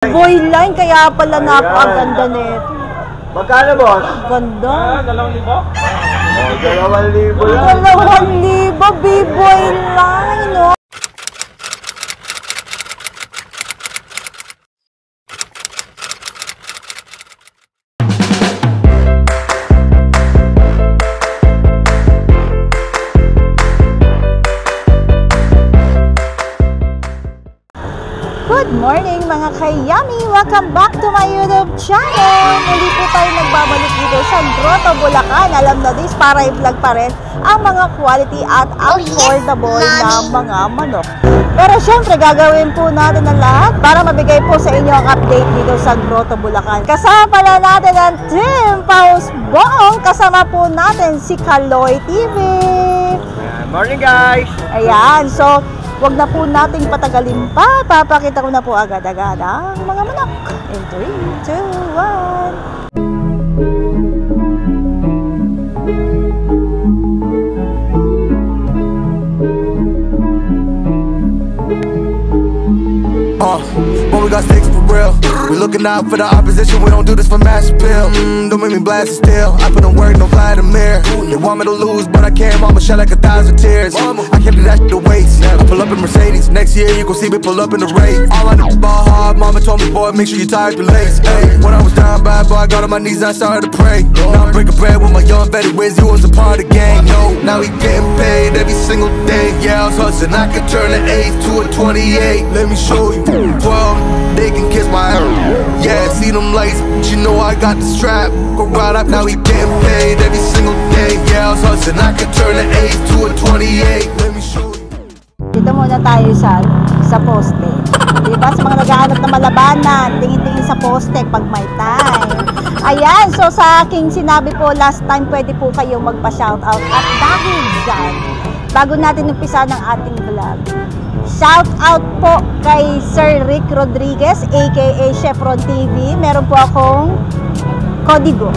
Boy line, kaya pala napakaganda nito. Magkano, boss? Ganda. 2,000? Oh, 2,000 lang. 2,000, B-boy line, no? Good morning mga kayami! Welcome back to my YouTube channel! Muli po tayo nagbabalik dito sa Grotto, Bulacan. Alam na this, para i-vlog pa rin ang mga quality at affordable na mga manok. Pero syempre, gagawin po natin ang lahat para mabigay po sa inyo ang update dito sa Grotto, Bulacan. Kasama pala natin ang Team Paus Boong. Kasama po natin si Kaloy TV. Morning, guys! Ayan, so wag na po nating patagalin pa. Papakita ko na po agad-agad ang mga manok. In 3, 2, 1. When we got stakes for real, we looking out for the opposition. We don't do this for mass appeal. Don't make me blast it still. I put in work, no Vladimir. They want me to lose, but I can't. Mama shed like 1,000 tears. I can't do that shit to waste. I pull up in Mercedes. Next year you gon' see me pull up in the race. All I know is ball hard. Mama told me, boy, make sure you tie your lace. Hey, when I was down bad, boy, I got on my knees and I started to pray. Now I'm breaking bread with my young vet. Wiz, he was a part of the gang. No, now he getting paid every single day. Yeah, I was hustling. I could turn an 8 to a 28. Let me show you. 12, they can kiss my ass. Yeah, see them lights, but you know I got the strap. Go right up, now he getting paid every single day. Yeah, I was hustling. I could turn an 8 to a 28. Let me show you. Dito muna tayo sa poste. Diba? Sa mga naghahanap na malabanan, tingin-tingin sa poste pag may time. Ayan, so sa aking sinabi po last time, pwede po kayong magpa-shoutout. At dahil dyan, bago natin umpisa ng ating vlog, shoutout po kay Sir Rick Rodriguez, aka Chevron TV. Meron po akong kodigo.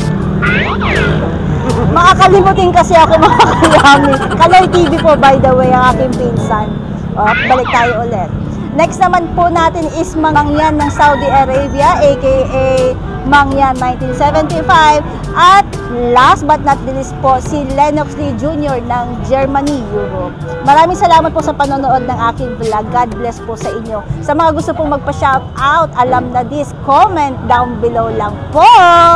Makakalimutin kasi ako mga kayami. Kaloy TV po, by the way, ang aking pinsan. Balik tayo ulit. Next naman po natin is Mangyan ng Saudi Arabia, aka Mangyan 1975. At last but not least po, si Lennox Lee Jr. ng Germany, Europe. Maraming salamat po sa panonood ng aking vlog. God bless po sa inyo. Sa mga gusto pong magpa-shoutout, alam na this, comment down below lang po.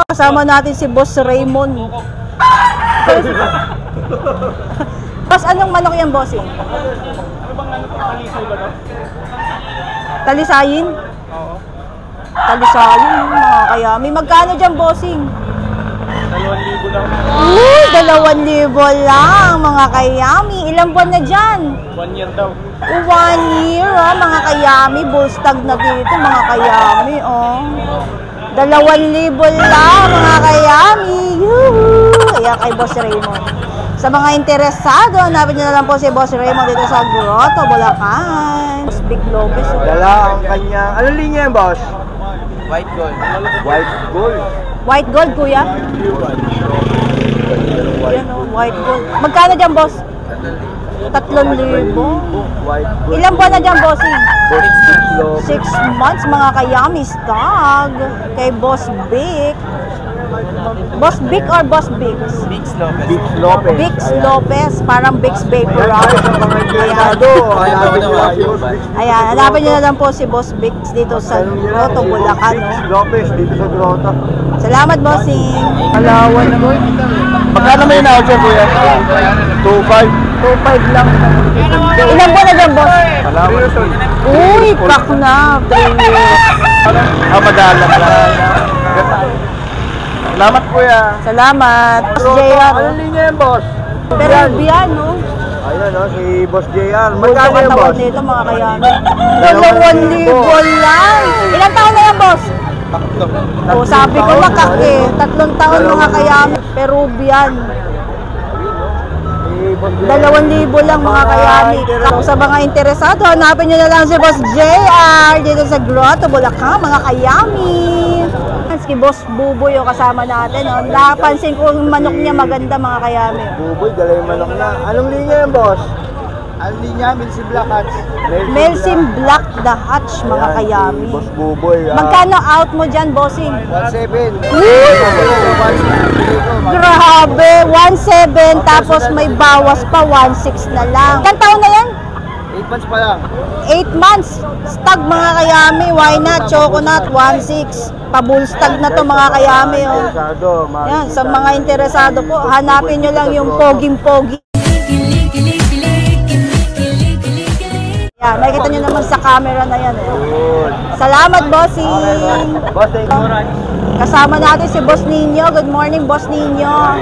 Kasama natin si Boss Raymond. Boss, anong manok yan, bossing? Ano bang talisay ba to? Talisayin? Oo. Talisayin, mga kayami. Magkano dyan, bossing? 2,000 lang. 2,000 lang, mga kayami. Ilang buwan na dyan? 1 year daw. 1 year, mga kayami. Bullstag na dito, mga kayami, 2,000 lang, mga kayami. Yuhuu! Ayan kay Boss Raymond. Sa mga interesado, hanapin nyo na lang po si Boss Raymond dito sa Grotto, Bulacan. Boss Big Lopez. Dala ang kanyang... Anong linya yan, boss? White gold. White gold. White gold, kuya? Yan, white gold. Magkano dyan, boss? 3,000. White gold. Ilang buwan na dyan, bossing? Boss 6 months, mga kayami. Stag. Kay Boss Big. Boss Big or Boss Bigs? Bix Lopez. Bix Lopez. Bix Lopez, parang Bix Vapor. Sa mga interesado, hanapin nyo lang si Boss Bix. Ayan, hanapin nyo na lang po si Boss Bix dito sa Grotto, Bulacan. Bix Lopez dito sa Grotto. Salamat, bossing. Alawan na mo. Magkano may na-out siya, kuya? 2,500. 2,500 lang. Ilan po na dyan, boss? Salamat. Uy, pack na. 3 years. Madala lang. Salamat, kuya. Salamat. Boss JR. Anong linya yan, boss? Peruvian, no? Ayun, si Boss JR. Buto Magkano yan, katawan boss? nito, mga kayami. 2,000 lang. Ilang taon na yan, boss? O, sabi ko makak eh. 3 taon, mga kayami. Peruvian. 2,000 lang, mga kayami. Sa mga interesado, hanapin nyo na lang si Boss JR dito sa Grotto, Bulacan, mga kayami. Si Boss Buboy yung kasama natin. Napansin ko yung manok niya maganda, mga kayami. Buboy, dala yung manok na. Anong linya yan, boss? Ang linya, Milsi Black Hats. Melsim Black the Hatch, mga kayami. Boss Buboy. Magkano out mo dyan, bossing? 1.7. Grabe, 1.7 tapos may bawas pa, 1.6 na lang. Ilang taon na yan? 8 months pa lang. 8 months. Stag, mga kayami. Why not? Choconut, 1.6. Pabulstag na to, mga kayami. Oh. Yan, sa mga interesado po, hanapin nyo lang yung poging-pogi. Yan, nakikita nyo naman sa camera na yan. Eh. Salamat, bossing. Boss, thank you. Kasama natin si Boss Nino. Good morning, Boss Nino.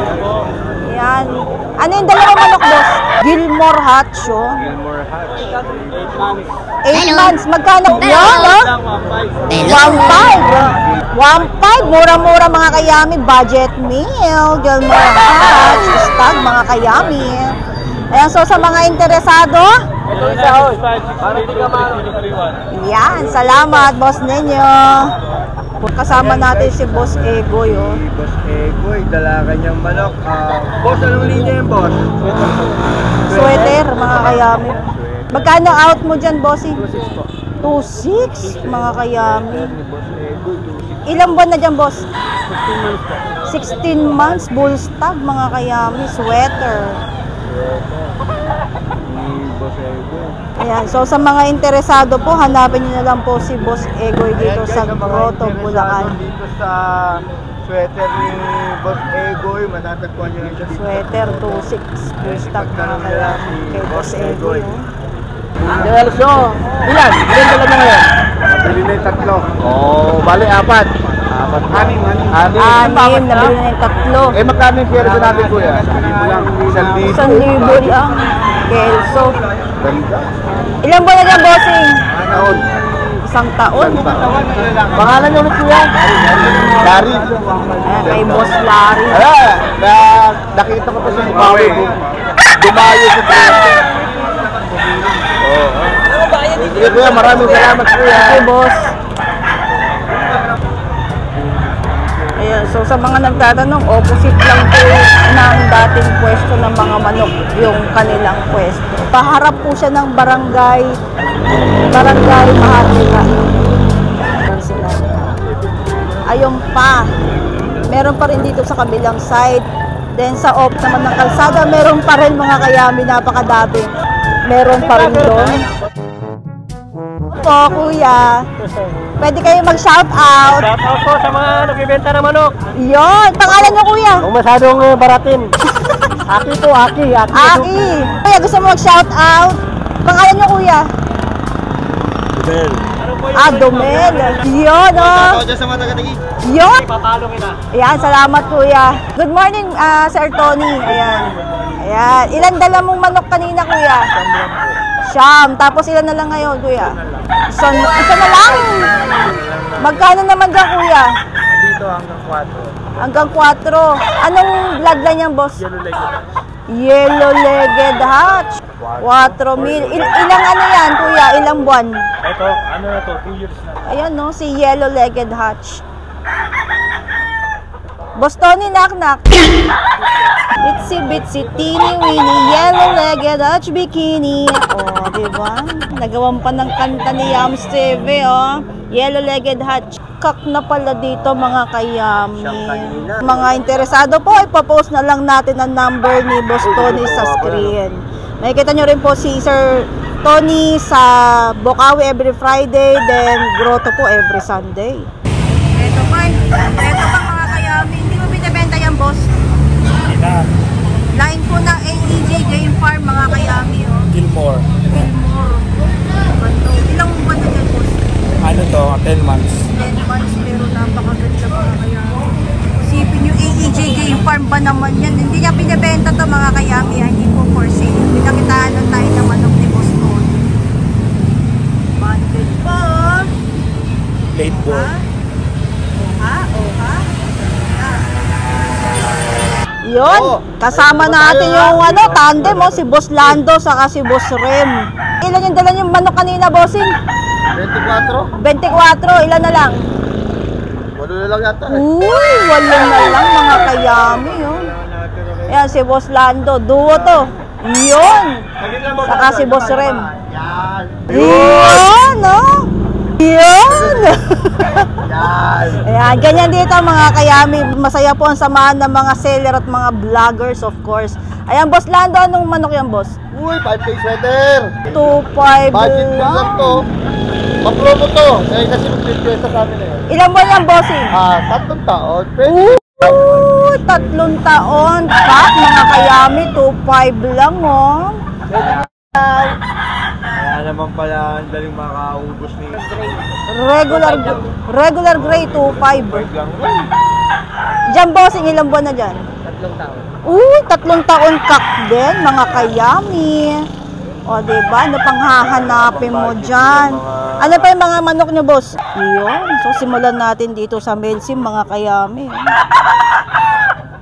Yan. Ano yung dalawang manok, boss? Gilmore Hatch, oh. Gilmore Hatch. 8 months. Magkano? Yan, oh. 1.5. 1.5. Mura-mura, mga kayami. Budget meal. Gilmore Hatch. Stag, mga kayami. Ayan, so sa mga interesado, yan. Salamat, Boss Nino. Kasama natin si Boss Egoy, oh. Si Boss Egoy, dala kanyang manok. Boss, anong linya yan, boss? Sweater, mga kayami. Magkano out mo dyan, bossing? 2.6 po. 2.6, mga kayami. Ni Boss Egoy, 2.6. Ilang buwan na dyan, boss? 15 months po. 16 months, bull stag, mga kayami. Sweater. Ni Boss Egoy. Ayan, so sa mga interesado po, hanapin nyo na lang po si Boss Egoy dito Ayan, guys, sa ang mga Grotto, interesado Bulacan. Dito sa sweater ni Boss Egoy, matatagpuan nyo lang siya dito. Sweater, 2.6, bull stag, mga kayami. Kay Boss Egoy, oh. Delso, ilan? Ilan dala mo ngayon? Nabili na yung 3. Bali 4. 4. Anim. Nabili na yung 3. Eh, magkano yung pera natin, kuya? 1,000 lang. 1,000 lang. Kelso. Ganda. Ilang buwan na dyan, bossing? Taon. Isang taon. Pangalan nyo ulit, kuya? Larry. Ayan, kay Boss Larry. Nakita ko pa siya yung bawi. Dumayo sa Brente. Sige, kuya, maraming salamat, kuya. Okay, boss. Ayan, so sa mga nagtatanong, opposite lang po ng dating pwesto ng mga manok yung kanilang pwesto. Paharap po siya ng barangay Maharlika. Ayan sila. Ayun pa. Meron pa rin dito sa kabilang side. Then sa off naman ng kalsada, meron pa rin, mga kayami, napakadami. Meron pa rin doon. Po, kuya. Pwede kayo mag-shout out. Shout out po sa mga nagbibenta ng manok. Yon, pangalan nyo, kuya. Kung masyadong baratin. Aki po, Aki. Aki. Kuya, gusto mo mag-shout out? Pangalan nyo, kuya. Dumel. Dumel. Yon, oh. Dyan sa mga taga-tagi. Yon. Papalo kita. Ayan, salamat, kuya. Good morning, Sir Tony. Ayan. Ayan. Ilan dala mong manok kanina, kuya? Siyam. Tapos ilan na lang ngayon, kuya? Isa na lang. Magkano naman dyan, kuya? Dito hanggang 4. Hanggang 4. Anong bloodline yan, boss? Yellow-legged hatch. 4,000. Ilang ano yan, kuya? Ilang buwan? Ito, ano na to? 2 years na. Ayan, no? Si yellow-legged hatch. Boss Tony, knock-knock. Itsy bitsy teeny weeny yellow-legged hatch bikini. Oh, diba? Nagawan pa ng kanta ni Yam Steve, oh. Yellow-legged hatch. Kak na pala dito, mga kayami. Mga interesado po, ipapost na lang natin ang number ni Boss Tony sa screen. Nakikita nyo rin po si Sir Tony sa Bokawi every Friday, then Grotto po every Sunday. Ito pa mga kayami. Hindi mo binibenta yan, boss? Line po ng AEJ Game Farm, mga kayami, oh. Gilmore. Ilang buwan na dyan, boss? Ano to? 10 months. 10 months, pero napakaganda, mga kayami. Isipin nyo, AEJ Game Farm ba naman yan? Hindi niya binibenta to, mga kayami, hindi po for sale. Pinakitaan lang tayo ng manok ni Boss Tony. Banded po. Late boy. Yun, kasama natin yung tandem mo, si Boss Lando saka si Boss Rem. Ilan yung dala yung manok kanina, bossing? 24? 24, ilan na lang? 8 na lang yata. Uy, 8 na lang, mga kayami, oh. Ayan, si Boss Lando, duo to. Yun! Saka si Boss Rem. Yun, no? Yun! Ayan, ganyan dito mga kayami. Masaya po ang samahan ng mga seller at mga vloggers, of course. Ayan, Boss Lando, anong manok yan, boss? Uy, 5K sweater. 2.5 Budget din lang to. Pa-promo to. Eh, kasi mag-request sa amin eh. Ilang buwan yan, bossing? 3 taon. Pwede. Ooh, 3 taon. Pak, mga kayami, 2.5 lang, oh. Kaya naman pala, ang daling makaubos ni Regular gray, 2.5. lang. Diyan, bossing, ilang buwan na dyan? 3 taon. 3 taon kak din, mga kayami. O, diba? Ano pang hahanapin mo dyan? Ano pa yung mga manok nyo, boss? Yun. So, simulan natin dito sa Melsim, mga kayami.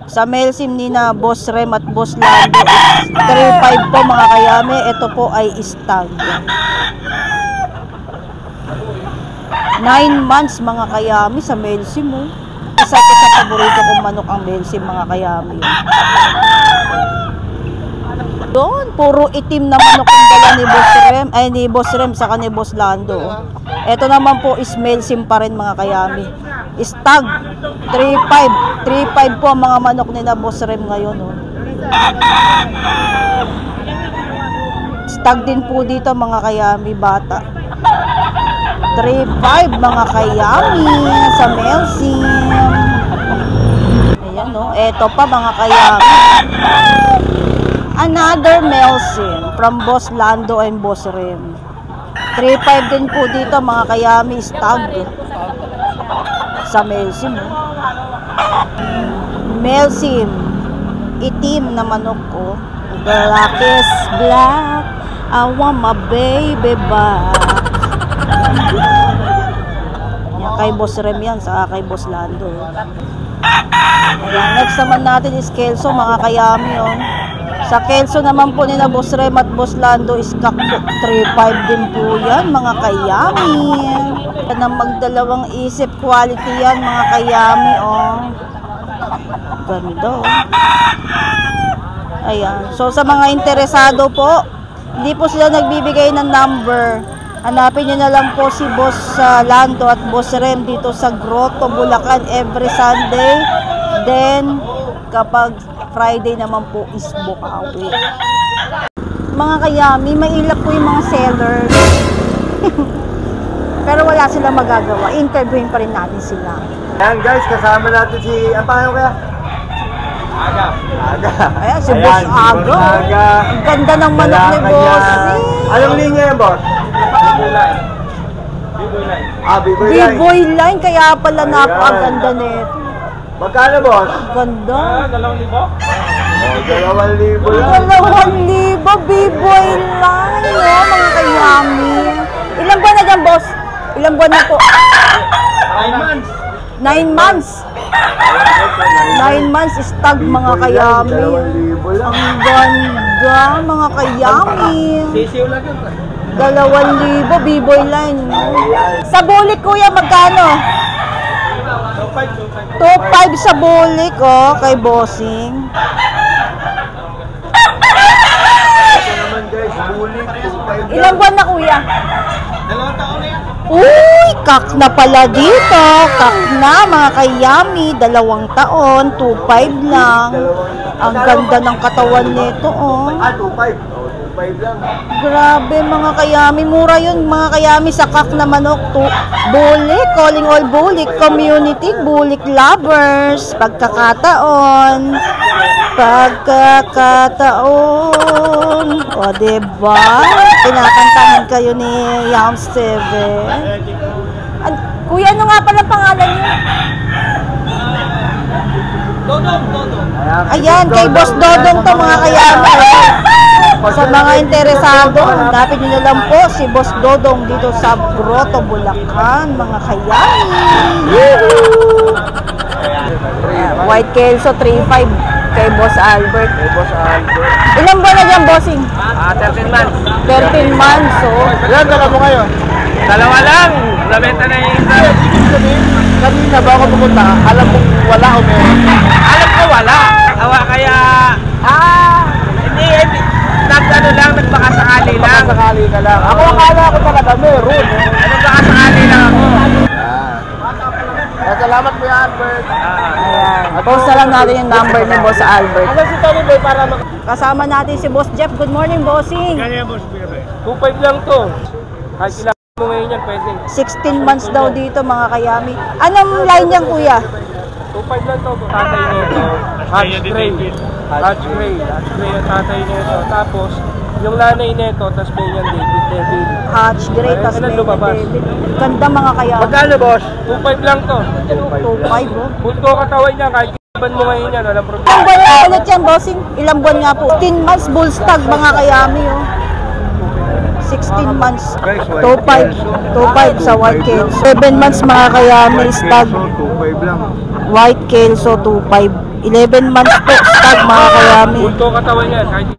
Sa Melsim ni na Boss Rem at Boss Lando is 3.5 po, mga kayami. Ito po ay stag. 9 months, mga kayami, sa Melsim, oh. Isa ito sa paborito kong manok ang Melsim, mga kayami. Doon, puro itim na manok ang dala ni Boss Rem, ay ni Boss Rem saka ni Boss Lando. Ito naman po is Melsim pa rin, mga kayami. Stag 3.5. 3.5 po ang mga manok ni na Boss Rem ngayon, oh. Stag din po dito, mga kayami, bata. 3.5, mga kayami, sa Melsim. Ayan, no. Eto pa, mga kayami. Another Melsim from Boss Lando and Boss Rem. 3.5 din po dito, mga kayami, stag. Sa Melsim, no. Melsim. Itim na manok ko. Black is black. I want my baby back. Yan, kay Boss Rem yan, saka kay Boss Lando. Ayan, next naman natin is Kelso, mga kayami, oh. Sa Kelso naman po nila Boss Rem at Boss Lando is kakpo. 3.5 din po yan, mga kayami. Yan ang magdalawang isip quality yan, mga kayami, oh. Ganda, oh. Ayan. So, sa mga interesado po, hindi po sila nagbibigay ng number. Hanapin nyo na lang po si Boss Lando at Boss Rem dito sa Grotto, Bulacan every Sunday. Then, kapag Friday naman po is Bukawi. Mga kayami, may ilap po yung mga sellers. Pero wala silang magagawa. Interviewin pa rin natin sila. Ayan guys, kasama natin si, ang pangalan kaya? Aga. Ayan, si Boss Aga. Ang ganda ng manok ni Boss. Anong linya yan, boss? B-boy line, kaya pala napakaganda nito. Magkano, boss? Ganda. 2,000. Oh, 2,000 lang. 2,000 B-boy line, oh, mga kayami. Ilang buwan na dyan, boss? Ilang buwan na po? 9 months. 9 months. 9 months stag, mga kayami. 2,000 lang. Ang ganda, mga kayami. Sisiw lang yun. 2,000 B-boy line. Sa bulik, kuya, magkano? 2.5 sa bulik, oh, kay Bossing. Ito naman guys, bulik. Ilang buwan na, kuya? 2 taon na yan. Uy, kak na pala dito. Kak na, mga kayami. 2 taon, 2.5 lang. Ang ganda ng katawan nito, oh. 2.5. 2.5 lang. Grabe, mga kayami. Mura yun, mga kayami, sa kak na manok. Bulik, calling all bulik community, bulik lovers. Pagkakataon. O, diba? Pinakantahan kayo ni Yam Steven. Kuya, ano nga pala pangalan niyo? Dodong. Ayan, kay Boss Dodong to, mga kayami. Sa mga interesado, hanapin nyo na lang po si Boss Dodong dito sa Grotto, Bulacan, mga kayami. White Kelso, 3.5 kay Boss Albert. Ilang buwan na dyan, bossing? 13 months. 13 months, oh. Ilan dala mo ngayon? 2 lang. Nabenta na yung isa. Kanina ba ako pumunta, alam mong wala o meron? Alam ko wala. Kaya, hindi. Magkakasakali ka lang. Ako akala ko talaga meron. Magkakasakali lang ako. Salamat po, Albert. Ayan. Post na lang natin yung number ni Boss Albert. Ano si Tony Boy para Kasama natin si Boss Jeff. Good morning, bossing. 2.5 lang to. Kahit kailangan mo ngayon yan, pwede. 16 months daw dito, mga kayami. Anong line niyan, kuya? 2.5 lang to. Tatay nito. Hatch gray. Hatch gray. Hatch gray ang tatay nito. Tapos, yung nanay nito, Tasmanian Devil. Hatch gray, tas may David. Ganda, mga kayami. Magkano, boss? 2.5 lang to. 2.5, oh. Punto katawan niya, kahit iban mo ngayon yan, walang problema. Ilang buwan na ulit yan, bossing? Ilang buwan nga po? 10 months, bull stag, mga kayami, oh. 16 months, 2.5 sa white kale. 7 months, mga kayami, stag. 2.5 lang. White kale, so 2.5. 11 months po, stag, mga kayami. Punto katawan yan, kahit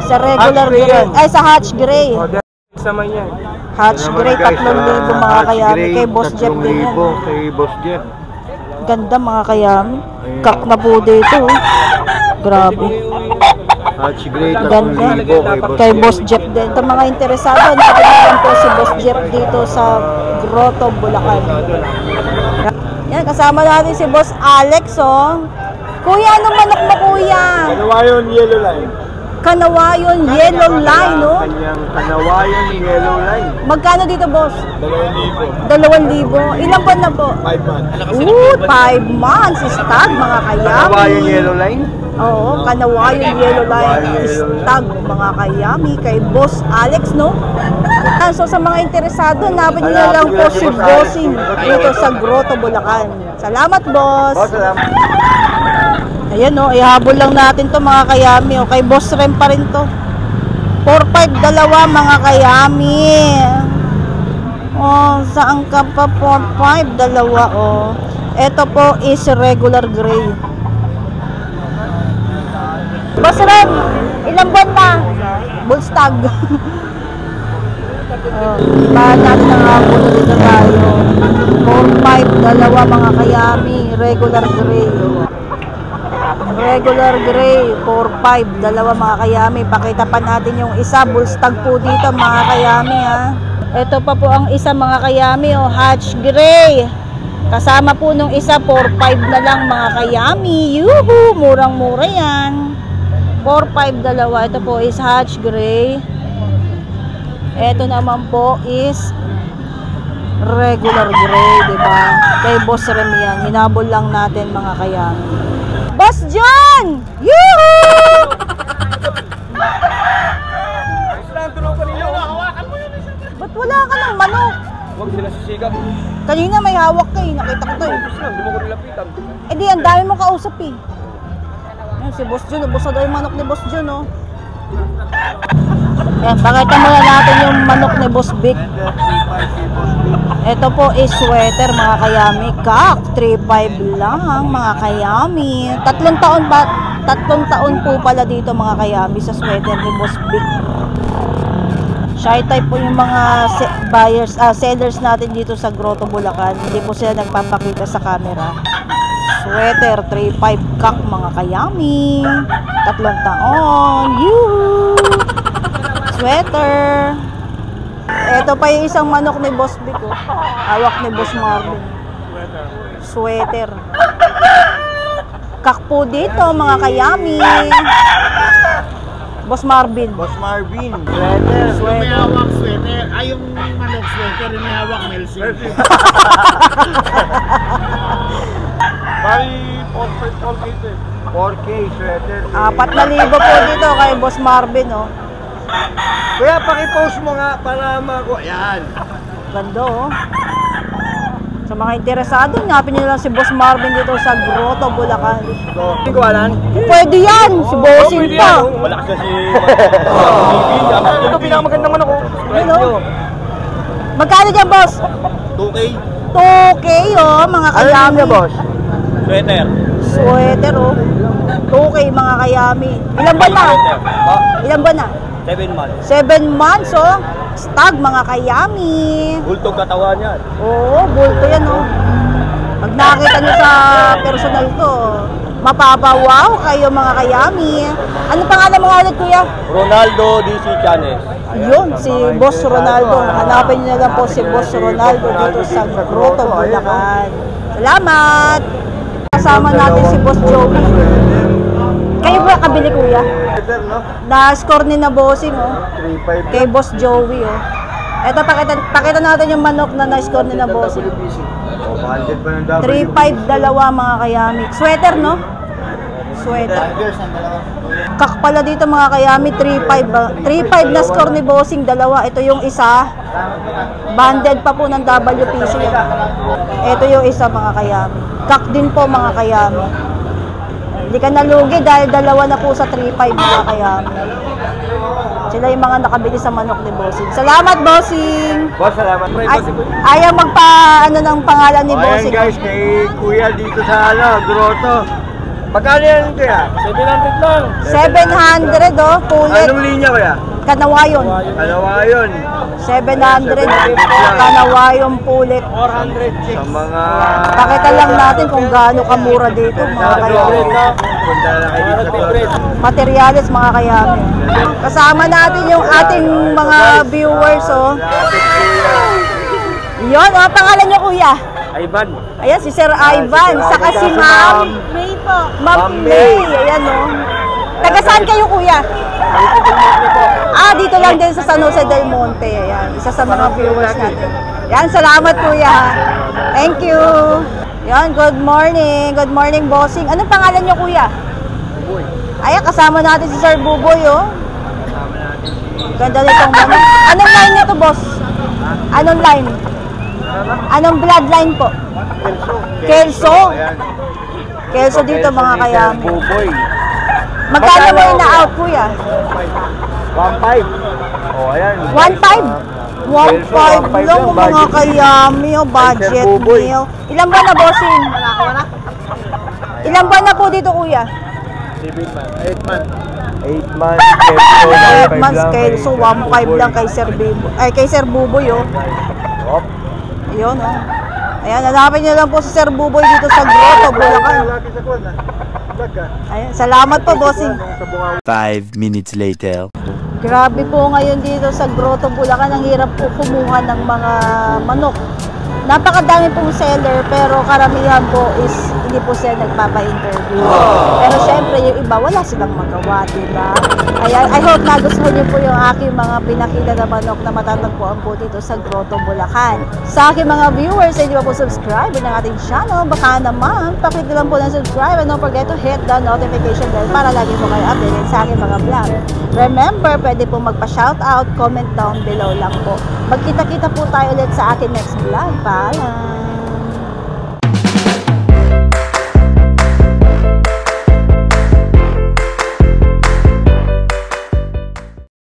Sa regular Hatch gray gray. yan. Ay, sa hatch gray. o, naman yan. Hatch gray, 3,000 mga kayami. Kay Boss Jeff din yan. Kay Boss Jeff. Ganda, mga kayami. Kak na po dito, oh. Grabe. Hatch gray, Ganda. Kay Boss Jeff din. Ito mga interesado, natin po si Boss Jeff dito sa Grotto, Bulacan. Yan, kasama natin si Boss Alex, oh. Kuya, anong manok mo, kuya? Kanawayon Yellow Line. Kanawayon Yellow Line, no? Kanyang Kanawayon Yellow Line. Magkano dito, boss? 2,000. 2,000. Ilang buwan na po? 5 months. 5 months. Stag, mga kayami. Kanawayon Yellow Line? Oo, Kanawayon Yellow Line. Stag, mga kayami. Kay Boss Alex, no? So, sa mga interesado, napin nyo lang po si Bossing dito sa Grotto, Bulacan. Salamat, boss. Salamat. Ayan, no, ihabol lang natin to, mga kayami. O, kay Boss Rem pa rin to. 4-5 dalawa, mga kayami. Oh, saan ka pa? 4-5 dalawa, oh. Ito po is regular gray. Boss Rem, ilang buwan na? Bullstag. Oh, bahan natin ang habol dito tayo. 4-5 dalawa, mga kayami. Regular gray. Regular gray, 4-5, dalawa, mga kayami. Pakita pa natin yung isa, bullstag po dito, mga kayami, ha. Ito pa po ang isa, mga kayami, oh, hatch gray. Kasama po nung isa, 4-5 na lang, mga kayami. Yuhu, murang-mura yan. 4-5 dalawa, ito po is hatch gray. Ito naman po is regular gray, diba? Kay Boss Rem yan, hinabol lang natin, mga kayami. Boss John! Yoo-hoo! Ba't wala ka ng manok? Huwag sila sisigap. Kanina may hawak ka eh, nakita ko to eh. Hindi mo ko nilapitan. Eh di, ang dami mong kausap eh. Yan, si Boss John, ubos na daw yung manok ni Boss John, oh. Yan, pakita muna natin yung manok ni Boss Vic. Ito po is sweater, mga kayami. Kak, 3.5 lang, mga kayami. 3 taon po pala dito, mga kayami, sa sweater ni Boss Vic. Shy type po yung mga sellers natin dito sa Grotto, Bulacan. Hindi po sila nagpapakita sa camera. Sweater, 3.5 kak, mga kayami. 3 taon. Yoo! Sweater. Ito pa yung isang manok ni Boss Vic, oh. Hawak ni Boss Marvin. Sweater. Kak po dito, mga kayami. Boss Marvin. Boss Marvin. Sweater. May hawak sweater. Ay, yung manok sweater, yung may hawak Melsi. Bali, 4K sweater. 4,000 po dito kay Boss Marvin, oh. Kuya, pakipost mo nga para makuha. Yan. Ganda, oh. Sa mga interesado, hanapin nyo lang si Boss Marvin dito sa Grotto, Bulacan. Hindi ko alam. Pwede yan! Si Bossing pa! Wala kasi si... Ito, pinakamagandang manok ko. Ano? Magkano dyan, boss? 2K. 2K, oh, mga kayami. Sweater. Sweater, oh. 2K, mga kayami. Ilan ba na? Ilan ba na? 7 months. 7 months, oh. Stag, mga kayami. Bultog katawan yan. Oo, bulto yan, oh. Pag nakita nyo sa personal to, Mapapawaw kayo mga kayami. Ano pangalan mo nga ulit, kuya? Ronaldo DC Chanes. Yun, si Boss Ronaldo. Hanapin niyo na lang po si Boss Ronaldo dito sa Grotto, Bulacan. Salamat! Kasama natin si Boss Joey. Kayo ba kabili, kuya? Na-score ni na bossing, oh. 3-5. Kay Boss Joey, oh. Eto, pakita natin yung manok na na-score ni na bossing. 3-5 dalawa mga kayami. Sweater, no? Sweater. Kak pala dito mga kayami, 3-5. 3-5 na score ni bossing, dalawa. Ito yung isa. Banded pa po ng WPC. Ito yung isa mga kayami. Kak din po mga kayami. Hindi ka nalugi dahil dalawa na po sa 3-5 mga kayami. Sila yung mga nakabili sa manok ni bossing. Salamat, bossing! Boss, salamat. Ayaw ano ng pangalan ni bossing. Ayan guys, kay Kuya dito sa Grotto. Magkano yan kuya? 700 lang. 700, oh, pulit. Anong linya kuya? Kanawayon. Kalawayon. 700, Kanawayon pulit. 400 sa mga... Pakita lang natin kung gaano kamura dito mga kayami. Punta na kayo dito sa Materyales mga kayami. Kasama natin yung ating mga viewers, oh. Yun, oh, pangalan niyo kuya? Ivan. Ayan, si Sir Ivan. Saka si Ma'am May po. Ma'am May. Ayan, oh. Taga saan kayo kuya? Dito lang din sa San Jose del Monte. Ayan, isa sa mga viewers natin. Yan, salamat kuya. Thank you. Yan, good morning. Good morning, bossing. Anong pangalan niyo kuya? Buboy. Ayan, kasama natin si Sir Buboy, oh. Ganda nitong manok. Anong line nito, boss? Anong line? Anong bloodline po? Kelso. Kelso dito mga kayami. Buboy. Magkano mo ina-out kuya? 1.5. Oh, ayan. 1.5? 1.5 lang ang mga kayami, oh, budget meal. Ilan ba na, bossing? Ilan ba na po dito kuya? 8 months. 8 months Kelso, 1.5 lang kay Sir Buboy. Ay, kay Sir Buboy, oh. Ayun, oh. Ayan, hanapin niyo lang po si Sir Buboy dito sa Grotto, Bulacan. Ayan, salamat po, bossing. 5 minutes later. Grabe po ngayon dito sa Grotto, Bulacan. Ang hirap po kumuha ng mga manok. Napakadami pong seller, pero karamihan po is hindi po sila nagpapa-interview. Pero syempre, yung iba, wala silang magawa, diba? Ayan, I hope nagustuhan niyo po yung aking mga pinakita na manok na matatagpuan po dito sa Grotto, Bulacan. Sa aking mga viewers, hindi ba po subscribe ng ating channel? Baka naman, paklik lang po ng subscribe and don't forget to hit the notification bell para lagi po kayo updated sa aking mga vlog. Remember, pwede po magpa-shoutout, comment down below lang po. Magkita-kita po tayo ulit sa ating next vlog. Paalam!